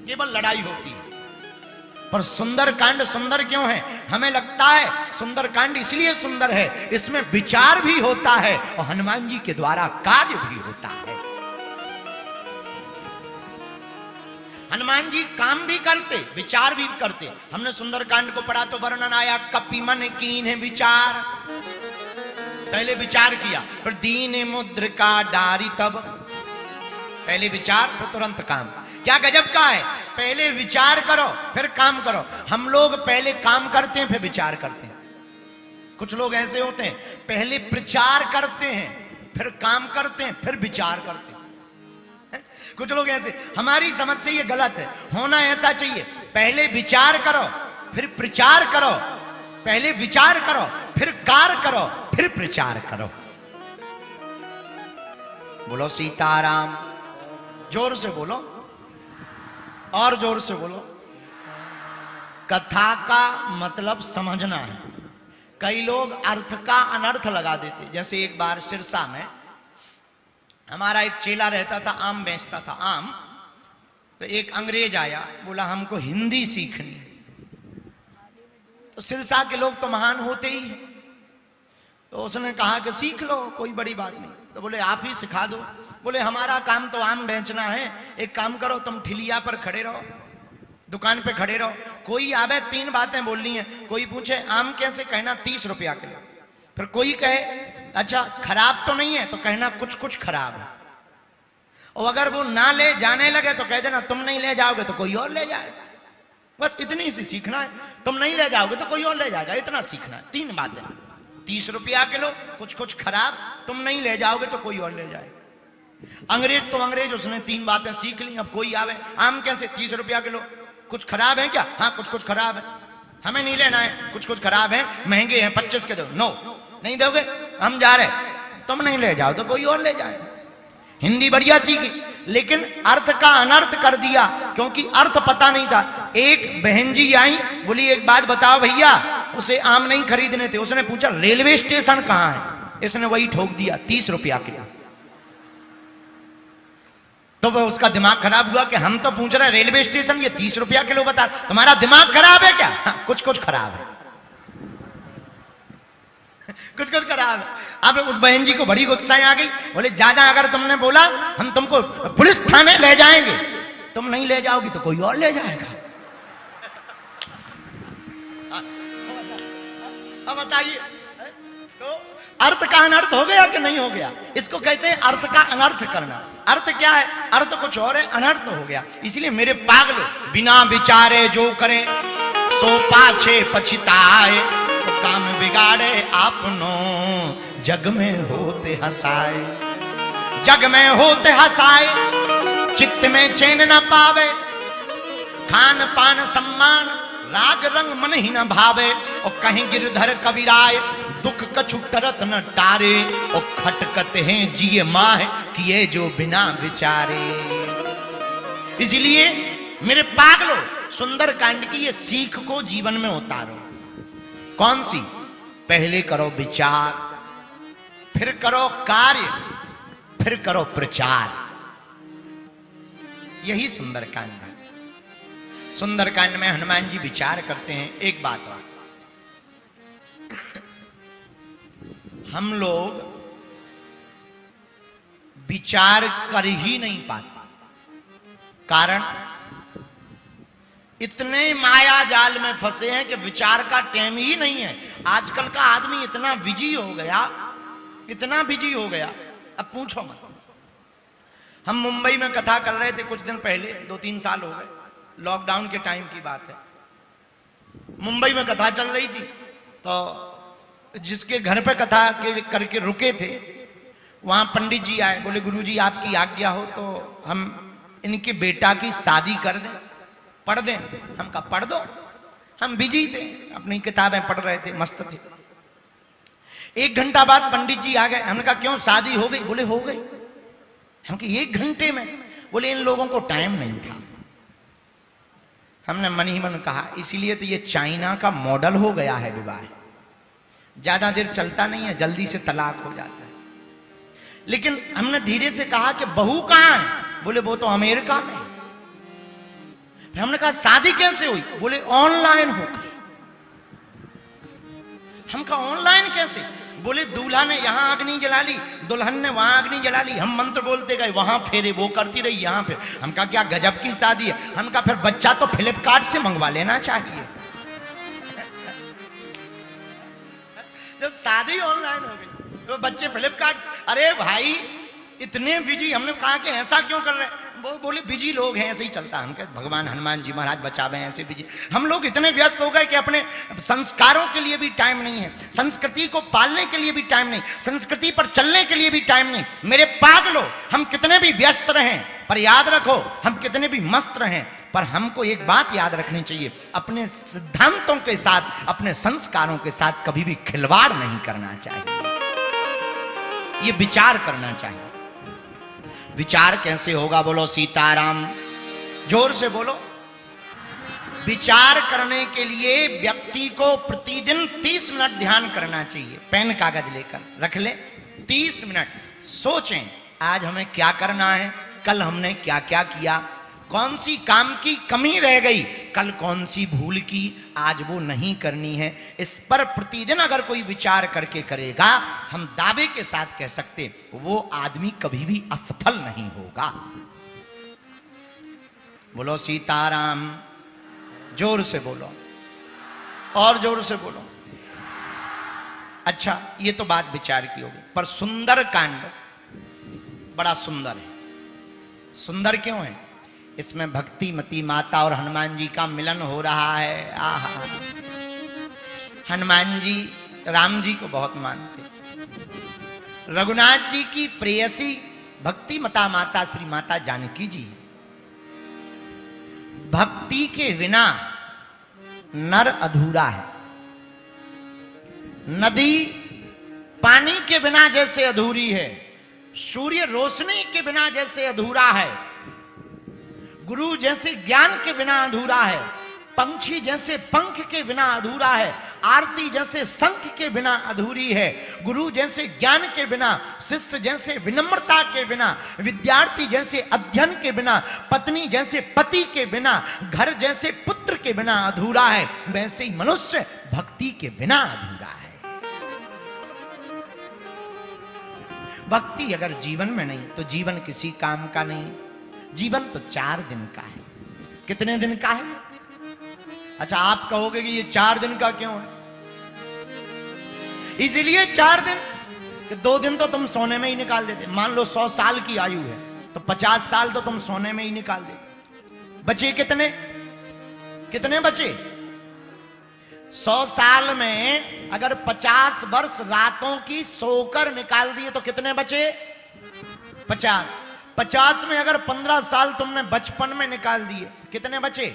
केवल लड़ाई होती है। पर सुंदरकांड सुंदर क्यों है? हमें लगता है सुंदरकांड इसलिए सुंदर है, इसमें विचार भी होता है और हनुमान जी के द्वारा कार्य भी होता है। हनुमान जी काम भी करते, विचार भी करते। हमने सुंदरकांड को पढ़ा तो वर्णन आया, कपि मन कीन्ह विचार। पहले विचार किया, फिर दीन मुद्रिका डारी, तब पहले विचार फिर तुरंत काम। क्या गजब का है, पहले विचार करो फिर काम करो। हम लोग पहले काम करते हैं फिर विचार करते हैं। कुछ लोग ऐसे होते हैं, पहले प्रचार करते हैं फिर काम करते हैं फिर विचार करते हैं। कुछ लोग ऐसे, हमारी समझ से ये गलत है, होना ऐसा चाहिए, पहले विचार करो फिर प्रचार करो, पहले विचार करो फिर कार्य करो फिर प्रचार करो। बोलो सीताराम, जोर से बोलो और जोर से बोलो। कथा का मतलब समझना है। कई लोग अर्थ का अनर्थ लगा देते। जैसे एक बार सिरसा में हमारा एक चेला रहता था, आम बेचता था आम। तो एक अंग्रेज आया, बोला हमको हिंदी सीखनी है। तो सिरसा के लोग तो महान होते ही हैं, तो उसने कहा कि सीख लो, कोई बड़ी बात नहीं। तो बोले आप ही सिखा दो। बोले हमारा काम तो आम बेचना है, एक काम करो तुम ठिलिया पर खड़े रहो, दुकान पे खड़े रहो, कोई आवे तीन बातें बोलनी है। कोई पूछे आम कैसे, कहना 30 रुपया किलो। फिर कोई कहे अच्छा खराब तो नहीं है, तो कहना कुछ कुछ खराब है। और अगर वो ना ले जाने लगे तो कह देना तुम नहीं ले जाओगे तो कोई और ले जाएगा। बस इतनी सी सीखना है, तुम नहीं ले जाओगे तो कोई और ले जाएगा, इतना सीखना है। 3 बातें, 30 रुपया किलो, कुछ कुछ खराब, तुम नहीं ले जाओगे तो कोई और ले जाएगा। अंग्रेज तो अंग्रेज, उसने 3 बातें सीख ली। अब कोई आवे, आम कैसे 30 रुपया किलो, कुछ खराब है क्या? हाँ कुछ कुछ खराब है, हमें नहीं लेना है, कुछ कुछ खराब है, महंगे हैं, 25 के दो। नो, नहीं दोगे, हम जा रहे, तुम नहीं ले जाओ तो कोई और ले जाए। हिंदी बढ़िया सीखी, लेकिन अर्थ का अनर्थ कर दिया, क्योंकि अर्थ पता नहीं था। एक बहन जी आई, बोली एक बात बताओ भैया, उसे आम नहीं खरीदने थे। उसने पूछा रेलवे स्टेशन कहाँ है, इसने वही ठोक दिया 30 रुपया किलो। तो वह उसका दिमाग खराब हुआ कि हम तो पूछ रहे रेलवे स्टेशन, ये 30 रुपया किलो बता, तुम्हारा दिमाग खराब है क्या? हाँ, कुछ कुछ खराब है, कुछ कुछ खराब है। अब उस बहन जी को बड़ी गुस्सा आ गई, बोले ज्यादा अगर तुमने बोला हम तुमको पुलिस थाने ले जाएंगे, तुम नहीं ले जाओगी तो कोई और ले जाएगा। अब बताइए, तो अर्थ का अनर्थ हो गया कि नहीं हो गया? इसको कहते हैं अर्थ का अनर्थ करना। अर्थ क्या है? अर्थ कुछ और है, अनर्थ हो गया। इसलिए मेरे पागल, बिना विचारे जो करे सो पाछे पछताए, तो काम बिगाड़े आपनो जग में होते हंसाए। जग में होते हंसाए, चित्त में चैन न पावे, खान पान सम्मान राग रंग मन ही न भावे। और कहीं गिरधर कबीराय, दुख कछु टरत न टारे, और खटकत हैं जिए माह किए जो बिना विचारे। इसलिए मेरे पागलो, सुंदरकांड की ये सीख को जीवन में उतारो। कौन सी? पहले करो विचार, फिर करो कार्य, फिर करो प्रचार। यही सुंदरकांड है। सुंदरकांड में हनुमान जी विचार करते हैं। एक बात और, हम लोग विचार कर ही नहीं पाते। कारण इतने माया जाल में फंसे हैं कि विचार का टाइम ही नहीं है। आजकल का आदमी इतना बिजी हो गया, इतना बिजी हो गया, अब पूछो मत। हम मुंबई में कथा कर रहे थे कुछ दिन पहले, 2-3 साल हो गए, लॉकडाउन के टाइम की बात है। मुंबई में कथा चल रही थी, तो जिसके घर पे कथा करके रुके थे, वहां पंडित जी आए, बोले गुरुजी आपकी आज्ञा हो तो हम इनके बेटा की शादी कर दें, पढ़ दें। हम कहा पढ़ दो। हम बिजी थे, अपनी किताबें पढ़ रहे थे, मस्त थे। 1 घंटा बाद पंडित जी आ गए। हमने कहा क्यों, शादी हो गई? बोले हो गई। हम कहा 1 घंटे में? बोले इन लोगों को टाइम नहीं था। हमने मन ही मन कहा इसीलिए तो ये चाइना का मॉडल हो गया है विवाह, ज्यादा देर चलता नहीं है, जल्दी से तलाक हो जाता है। लेकिन हमने धीरे से कहा कि बहू कहां है? बोले वो तो अमेरिका में। हमने कहा शादी कैसे हुई? बोले ऑनलाइन हो गई। हम कहा ऑनलाइन कैसे? बोले दूल्हा ने यहां अग्नि जला ली, दुल्हन ने वहां अग्नि जला ली, हम मंत्र बोलते गए, वहां फेरे, वो करती रही, यहां पे। हम कहा क्या गजब की शादी है। हम कहा फिर बच्चा तो फ्लिपकार्ट से मंगवा लेना चाहिए। जब शादी ऑनलाइन हो गई तो बच्चे फ्लिपकार्ट। अरे भाई इतने बिजी। हमने कहा कि ऐसा क्यों कर रहे हैं? वो बोले बिजी लोग हैं, ऐसे ही चलता है। हम कहते भगवान हनुमान जी महाराज बचावे, ऐसे बिजी। हम लोग इतने व्यस्त हो गए कि अपने संस्कारों के लिए भी टाइम नहीं है, संस्कृति को पालने के लिए भी टाइम नहीं, संस्कृति पर चलने के लिए भी टाइम नहीं। मेरे पागलो, हम कितने भी व्यस्त रहें पर याद रखो, हम कितने भी मस्त रहें पर हमको एक बात याद रखनी चाहिए, अपने सिद्धांतों के साथ, अपने संस्कारों के साथ कभी भी खिलवाड़ नहीं करना चाहिए। ये विचार करना चाहिए। विचार कैसे होगा? बोलो सीताराम, जोर से बोलो। विचार करने के लिए व्यक्ति को प्रतिदिन 30 मिनट ध्यान करना चाहिए। पेन कागज लेकर रख ले, 30 मिनट सोचें आज हमें क्या करना है, कल हमने क्या क्या किया, कौन सी काम की कमी रह गई, कल कौन सी भूल की, आज वो नहीं करनी है। इस पर प्रतिदिन अगर कोई विचार करके करेगा, हम दावे के साथ कह सकते वो आदमी कभी भी असफल नहीं होगा। बोलो सीताराम, जोर से बोलो और जोर से बोलो। अच्छा, ये तो बात विचार की होगी, पर सुंदर कांड बड़ा सुंदर है। सुंदर क्यों है? इसमें भक्ति मती माता और हनुमान जी का मिलन हो रहा है। आहा, हनुमान जी राम जी को बहुत मानते। रघुनाथ जी की प्रेयसी भक्ति मता माता श्री माता जानकी जी। भक्ति के बिना नर अधूरा है। नदी पानी के बिना जैसे अधूरी है, सूर्य रोशनी के बिना जैसे अधूरा है, गुरु जैसे ज्ञान के बिना अधूरा है, पंछी जैसे पंख के बिना अधूरा है, आरती जैसे शंख के बिना अधूरी है, गुरु जैसे ज्ञान के बिना, शिष्य जैसे विनम्रता के बिना, विद्यार्थी जैसे अध्ययन के बिना, पत्नी जैसे पति के बिना, घर जैसे पुत्र के बिना अधूरा है, वैसे ही मनुष्य भक्ति के बिना अधूरा है। भक्ति अगर जीवन में नहीं तो जीवन किसी काम का नहीं। जीवन तो 4 दिन का है। कितने दिन का है? अच्छा, आप कहोगे कि ये 4 दिन का क्यों है? इसलिए 4 दिन कि 2 दिन तो तुम सोने में ही निकाल देते। मान लो 100 साल की आयु है तो 50 साल तो तुम सोने में ही निकाल देते। बचे कितने? कितने बचे? 100 साल में अगर 50 वर्ष रातों की सोकर निकाल दिए तो कितने बचे? 50। 50 में अगर 15 साल तुमने बचपन में निकाल दिए, कितने बचे?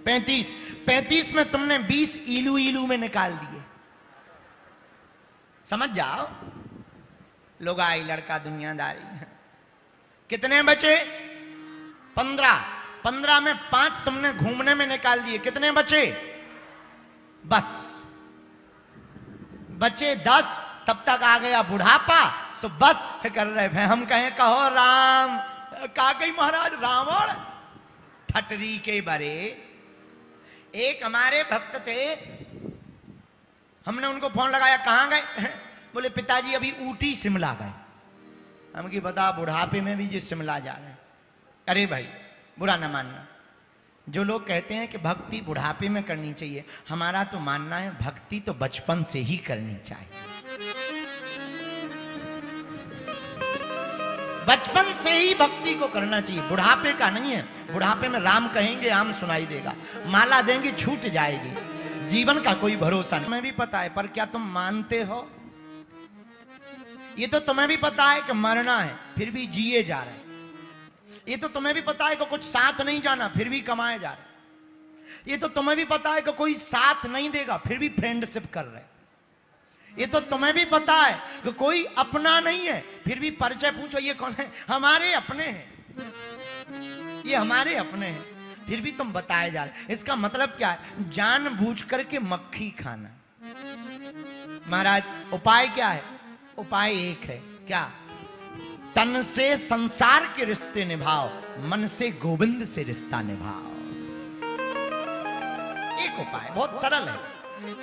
35। 35 में तुमने 20 इलू इलू में निकाल दिए। समझ जाओ, लुगाई लड़का दुनियादारी। कितने बचे? 15। 15 में 5 तुमने घूमने में निकाल दिए, कितने बचे? बस बचे 10। तब तक आ गया बुढ़ापा, सो बस कर रहे हैं। हम कहें कहो राम, का गई महाराज रावण ठटरी के बरे। एक हमारे भक्त थे, हमने उनको फोन लगाया, कहां गए? बोले पिताजी अभी ऊटी शिमला गए। हम की बता, बुढ़ापे में भी जो शिमला जा रहे हैं। अरे भाई बुरा ना मानना, जो लोग कहते हैं कि भक्ति बुढ़ापे में करनी चाहिए, हमारा तो मानना है भक्ति तो बचपन से ही करनी चाहिए। बचपन से ही भक्ति को करना चाहिए, बुढ़ापे का नहीं है। बुढ़ापे में राम कहेंगे आम सुनाई देगा, माला देंगे छूट जाएगी, जीवन का कोई भरोसा नहीं। तुम्हें भी पता है, पर क्या तुम मानते हो? ये तो तुम्हें भी पता है कि मरना है, फिर भी जिए जा रहे हैं। ये तो तुम्हें भी पता है कि कुछ साथ नहीं जाना, फिर भी कमाए जा रहे। ये तो तुम्हें भी पता है कि कोई साथ नहीं देगा, फिर भी फ्रेंडशिप कर रहे। ये तो तुम्हें भी पता है कि कोई अपना नहीं है, फिर भी परिचय पूछो ये कौन है? हमारे अपने हैं, ये हमारे अपने हैं, फिर भी तुम बताए जा रहे। इसका मतलब क्या है? जानबूझ करके मक्खी खाना। महाराज उपाय क्या है? उपाय एक है, क्या? तन से संसार के रिश्ते निभाओ, मन से गोविंद से रिश्ता निभाओ। एक उपाय बहुत सरल है।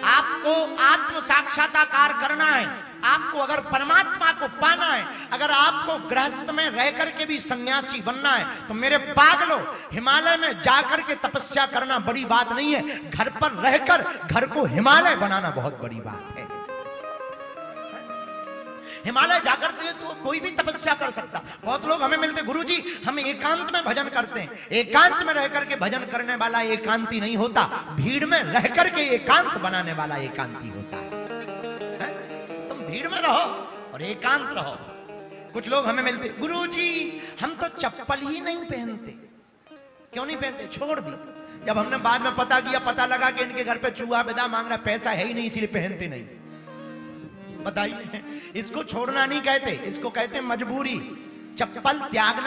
आपको आत्म साक्षात्कार करना है, आपको अगर परमात्मा को पाना है, अगर आपको गृहस्थ में रह करके भी सन्यासी बनना है, तो मेरे पागलों, हिमालय में जाकर के तपस्या करना बड़ी बात नहीं है, घर पर रहकर घर को हिमालय बनाना बहुत बड़ी बात है। हिमालय जाकर तो कोई भी तपस्या कर सकता। बहुत लोग हमें मिलते, गुरुजी हम एकांत में भजन करते हैं। एकांत में रह करके भजन करने वाला एकांती नहीं होता, भीड़ में रह करके एकांत बनाने वाला एकांती होता है। तुम भीड़ में रहो और एकांत रहो। कुछ लोग हमें मिलते, गुरुजी हम तो चप्पल ही नहीं पहनते। क्यों नहीं पहनते? छोड़ दी। जब हमने बाद में पता किया, पता लगा कि इनके घर पे चूहा बेदा मांग रहा, पैसा है ही नहीं इसीलिए पहनते नहीं। बताइए, इसको छोड़ना नहीं कहते, इसको कहते मजबूरी। चप्पल त्यागना